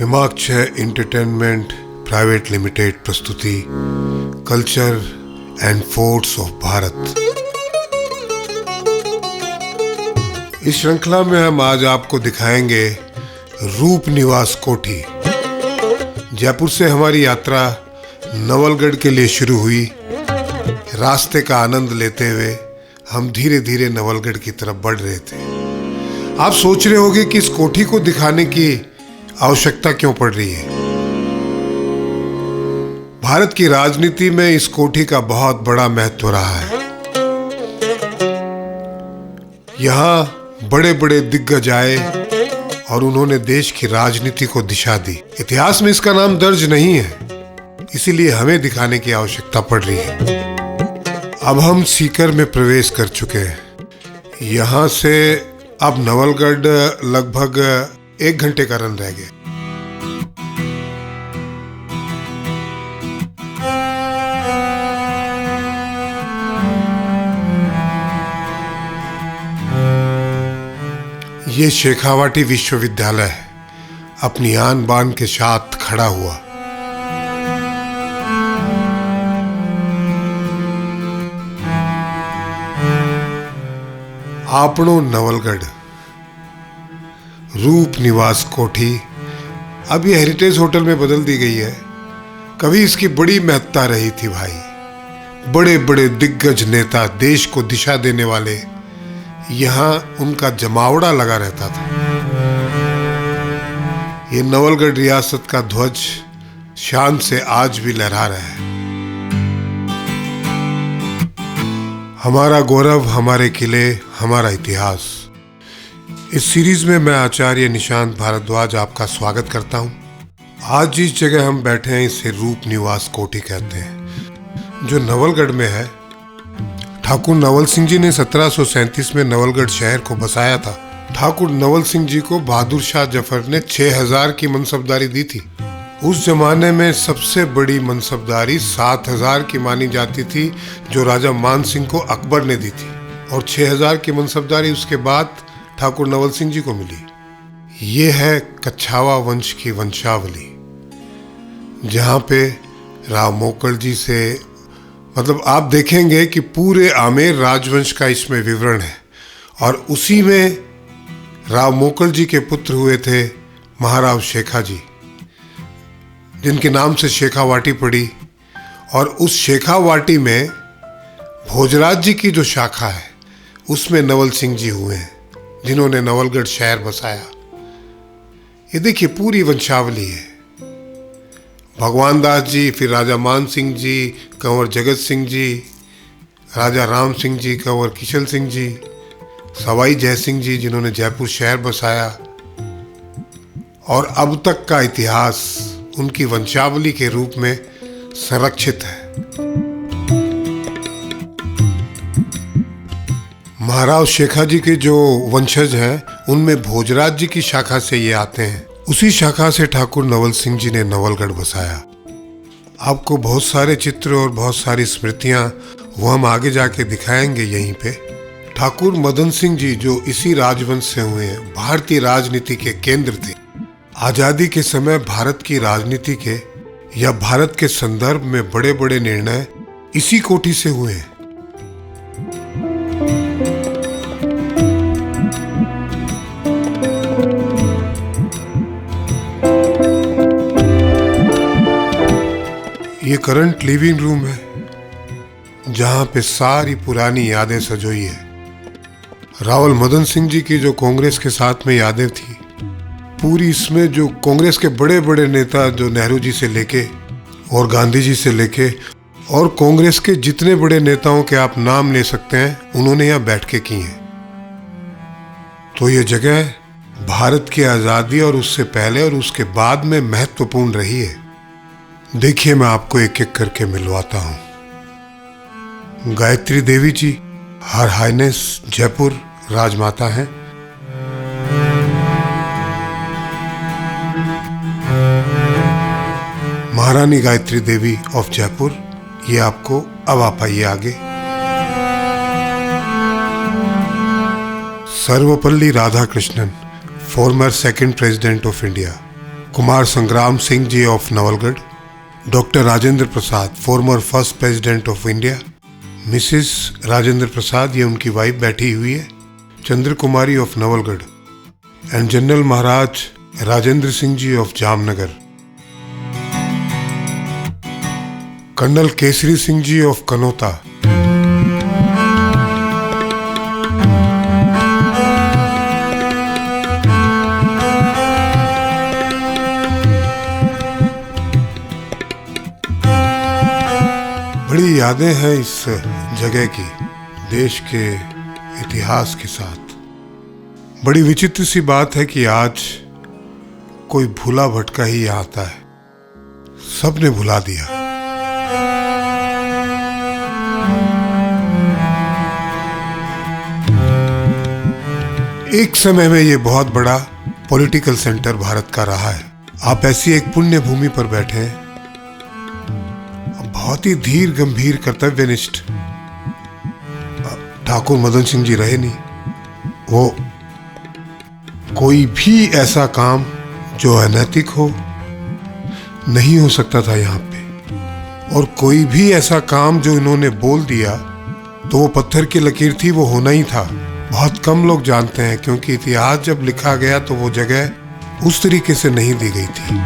हिमाक्ष entertainment private limited प्रस्तुति culture and forts of Bharat. इस श्रृंखला में हम आज आपको दिखाएंगे रूप निवास कोठी। जयपुर से हमारी यात्रा नवलगढ़ के लिए शुरू हुई। रास्ते का आनंद लेते हुए हम धीरे धीरे नवलगढ़ की तरफ बढ़ रहे थे। आप सोच रहे होंगे कि इस कोठी को दिखाने की आवश्यकता क्यों पड़ रही है। भारत की राजनीति में इस कोठी का बहुत बड़ा महत्व रहा है। यहाँ बड़े बड़े दिग्गज आए और उन्होंने देश की राजनीति को दिशा दी। इतिहास में इसका नाम दर्ज नहीं है, इसीलिए हमें दिखाने की आवश्यकता पड़ रही है। अब हम सीकर में प्रवेश कर चुके हैं। यहाँ से अब नवलगढ़ लगभग 1 घंटे का रन रह गया। ये शेखावाटी विश्वविद्यालय है, अपनी आन बान के साथ खड़ा हुआ। आपनो नवलगढ़ रूप निवास कोठी अब ये हेरिटेज होटल में बदल दी गई है। कभी इसकी बड़ी महत्ता रही थी भाई। बड़े बड़े दिग्गज नेता, देश को दिशा देने वाले, यहाँ उनका जमावड़ा लगा रहता था। ये नवलगढ़ रियासत का ध्वज शान से आज भी लहरा रहा है। हमारा गौरव, हमारे किले, हमारा इतिहास। इस सीरीज में मैं आचार्य निशांत भारद्वाज आपका स्वागत करता हूं। आज जिस जगह हम बैठे हैं इसे रूप निवास कोठी कहते हैं, जो नवलगढ़ में है। ठाकुर नवल सिंह जी ने 1737 में नवलगढ़ शहर को बसाया था। ठाकुर नवल सिंह जी को बहादुर शाह जफर ने 6000 की मनसबदारी दी थी। उस जमाने में सबसे बड़ी मनसबदारी 7000 की मानी जाती थी, जो राजा मान सिंह को अकबर ने दी थी, और 6000 की मनसबदारी उसके बाद ठाकुर नवल सिंह जी को मिली। ये है कच्छावा वंश की वंशावली, जहाँ पे राव मोकल जी से मतलब आप देखेंगे कि पूरे आमेर राजवंश का इसमें विवरण है। और उसी में राव मोकल जी के पुत्र हुए थे महाराव शेखा जी, जिनके नाम से शेखावाटी पड़ी। और उस शेखावाटी में भोजराज जी की जो शाखा है उसमें नवल सिंह जी हुए हैं, जिन्होंने नवलगढ़ शहर बसाया। ये देखिए पूरी वंशावली है। भगवान दास जी, फिर राजा मान सिंह जी, कंवर जगत सिंह जी, राजा राम सिंह जी, कंवर किशन सिंह जी, सवाई जय सिंह जी, जिन्होंने जयपुर शहर बसाया। और अब तक का इतिहास उनकी वंशावली के रूप में संरक्षित है। महाराव शेखा जी के जो वंशज हैं उनमें भोजराज जी की शाखा से ये आते हैं। उसी शाखा से ठाकुर नवल सिंह जी ने नवलगढ़ बसाया। आपको बहुत सारे चित्र और बहुत सारी स्मृतियां वो हम आगे जाके दिखाएंगे। यहीं पे ठाकुर मदन सिंह जी, जो इसी राजवंश से हुए हैं, भारतीय राजनीति के केंद्र थे। आज़ादी के समय भारत की राजनीति के या भारत के संदर्भ में बड़े बड़े निर्णय इसी कोठी से हुए हैं। ये करंट लिविंग रूम है, जहां पे सारी पुरानी यादें सजोई है। रावल मदन सिंह जी की जो कांग्रेस के साथ में यादें थी, पूरी इसमें जो कांग्रेस के बड़े बड़े नेता, जो नेहरू जी से लेके और गांधी जी से लेके और कांग्रेस के जितने बड़े नेताओं के आप नाम ले सकते हैं, उन्होंने यहाँ बैठ के की हैं। तो ये जगह भारत की आज़ादी और उससे पहले और उसके बाद में महत्वपूर्ण रही है। देखिए, मैं आपको एक एक करके मिलवाता हूँ। गायत्री देवी जी हर हाइनेस जयपुर राजमाता हैं। महारानी गायत्री देवी ऑफ जयपुर, ये आपको अब आप आइए आगे। Sarvepalli Radhakrishnan, former second president of India, Kumar Sangram Singh ji of Nawalgarh, doctor Rajendra Prasad, former first president of India, Mrs Rajendra Prasad, ये उनकी वाइफ बैठी हुई है, Chandra Kumari of Nawalgarh, and general Maharaj Rajendra Singh ji of Jamnagar, colonel Kesari Singh ji of Kanota, बड़ी यादें हैं इस जगह की, देश के इतिहास के साथ। बड़ी विचित्र सी बात है कि आज कोई भूला भटका ही आता है, सबने भुला दिया। एक समय में ये बहुत बड़ा पॉलिटिकल सेंटर भारत का रहा है। आप ऐसी एक पुण्य भूमि पर बैठे हैं, बहुत ही धीर गंभीर कर्तव्यनिष्ठ ठाकुर मदन सिंह जी रहे नहीं। वो कोई भी ऐसा काम जो अनैतिक हो नहीं हो सकता था यहाँ पे, और कोई भी ऐसा काम जो इन्होंने बोल दिया तो वो पत्थर की लकीर थी, वो होना ही था। बहुत कम लोग जानते हैं, क्योंकि इतिहास जब लिखा गया तो वो जगह उस तरीके से नहीं दी गई थी।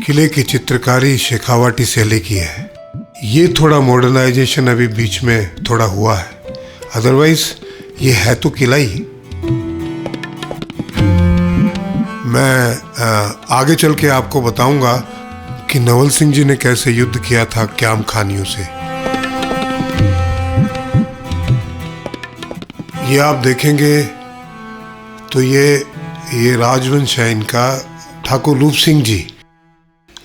किले की चित्रकारी शेखावाटी शैली की है। ये थोड़ा मॉडर्नाइजेशन अभी बीच में थोड़ा हुआ है, अदरवाइज ये है तो किला ही। मैं आगे चल के आपको बताऊंगा कि नवल सिंह जी ने कैसे युद्ध किया था क्याम खानियों से। ये आप देखेंगे तो ये राजवंश है इनका, ठाकुर रूप सिंह जी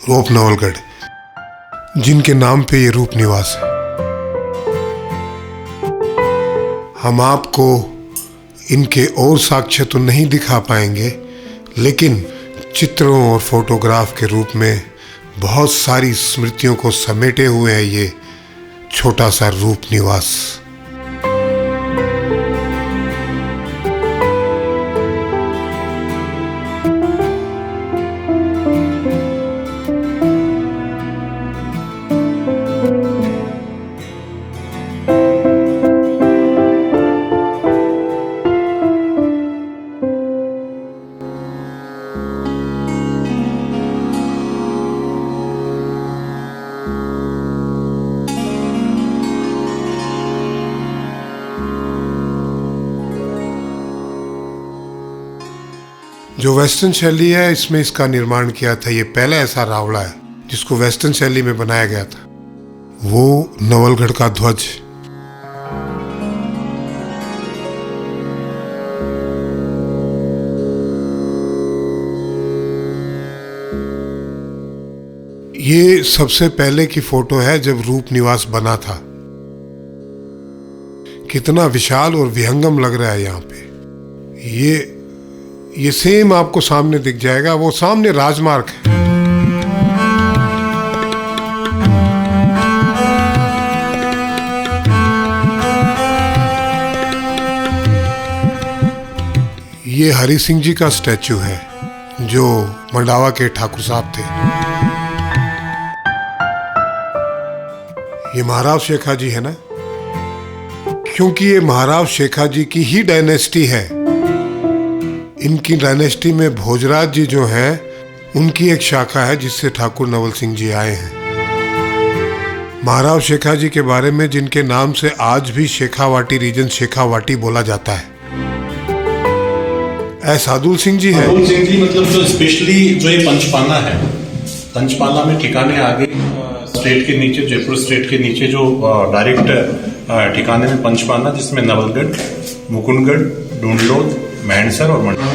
रोप नवलगढ़, जिनके नाम पे ये रूप निवास है। हम आपको इनके और साक्ष्य तो नहीं दिखा पाएंगे, लेकिन चित्रों और फोटोग्राफ के रूप में बहुत सारी स्मृतियों को समेटे हुए है ये छोटा सा रूप निवास। जो वेस्टर्न शैली है, इसमें इसका निर्माण किया था, ये पहला ऐसा रावड़ा है जिसको वेस्टर्न शैली में बनाया गया था, वो नवलगढ़ का ध्वज। ये सबसे पहले की फोटो है जब रूप निवास बना था। कितना विशाल और विहंगम लग रहा है यहाँ पे। ये सेम आपको सामने दिख जाएगा, वो सामने राजमार्ग है। ये हरि सिंह जी का स्टैचू है, जो मंडावा के ठाकुर साहब थे। ये महाराव शेखा जी है ना, क्योंकि ये महाराव शेखा जी की ही डायनेस्टी है। इनकी डायनेस्टी में भोजराज जी जो हैं, उनकी एक शाखा है जिससे ठाकुर नवल सिंह जी आए हैं। महाराव शेखा जी के बारे में, जिनके नाम से आज भी शेखावाटी रीजन शेखावाटी बोला जाता है, सादुल सिंह जी है। सादुल सिंह जी मतलब जो स्पेशली जो ये पंचपाना है, पंचपाना में ठिकाने आगे स्टेट के नीचे, जयपुर स्टेट के नीचे जो डायरेक्ट ठिकाने में पंचपाना, जिसमें नवलगढ़, मुकुंदगढ़, डूंडलोद, मेहणसर और मंडला।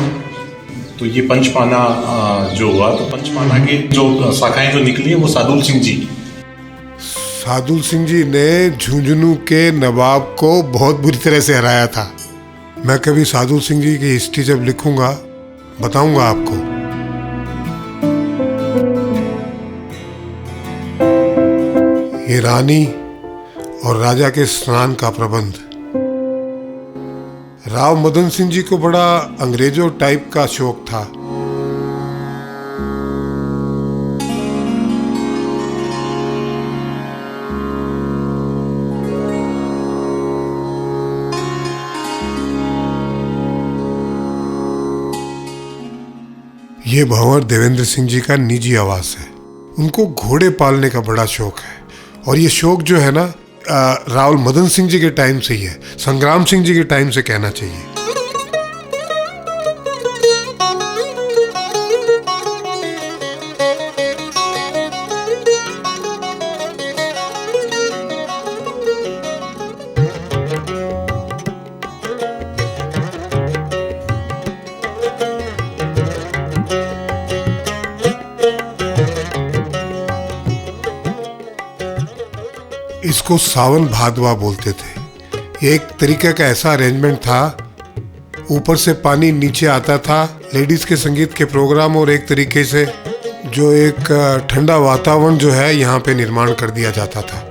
तो ये पंचपाना जो हुआ, तो पंचपाना की जो शाखाएं जो निकली है वो सादुल सिंह जी ने झुंझुनू के नवाब को बहुत बुरी तरह से हराया था। मैं कभी सादुल सिंह जी की हिस्ट्री जब लिखूंगा बताऊंगा आपको। ये रानी और राजा के स्नान का प्रबंध। राव मदन सिंह जी को बड़ा अंग्रेजों टाइप का शौक था। ये भंवर देवेंद्र सिंह जी का निजी आवास है। उनको घोड़े पालने का बड़ा शौक है और ये शौक जो है ना राव मदन सिंह जी के टाइम से ही है, संग्राम सिंह जी के टाइम से कहना चाहिए। इसको सावन भादवा बोलते थे। ये एक तरीके का ऐसा अरेंजमेंट था, ऊपर से पानी नीचे आता था, लेडीज के संगीत के प्रोग्राम और एक तरीके से जो एक ठंडा वातावरण जो है यहाँ पे निर्माण कर दिया जाता था।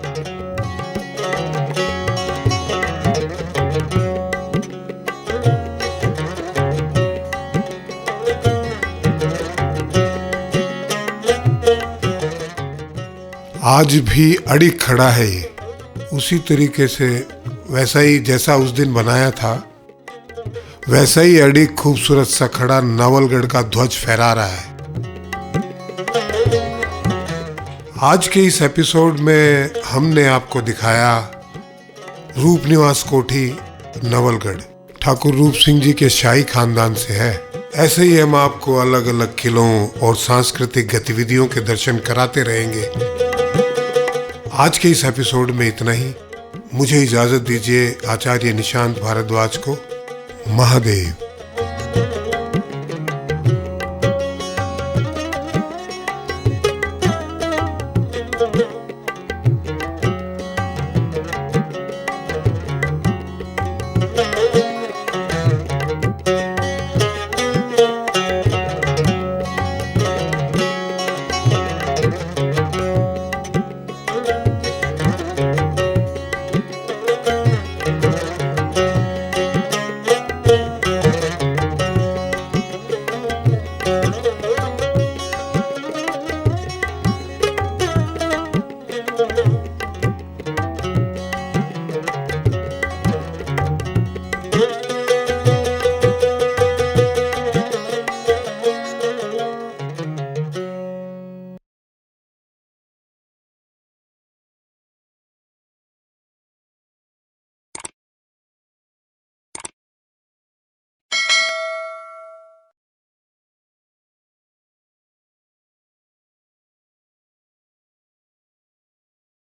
आज भी अड़िग खड़ा है ये, उसी तरीके से वैसा ही जैसा उस दिन बनाया था वैसा ही अड़िग खूबसूरत सा खड़ा नवलगढ़ का ध्वज फहरा रहा है। आज के इस एपिसोड में हमने आपको दिखाया रूप निवास कोठी नवलगढ़। ठाकुर रूप सिंह जी के शाही खानदान से है। ऐसे ही हम आपको अलग अलग किलों और सांस्कृतिक गतिविधियों के दर्शन कराते रहेंगे। आज के इस एपिसोड में इतना ही। मुझे इजाजत दीजिए आचार्य निशांत भारद्वाज को। महादेव।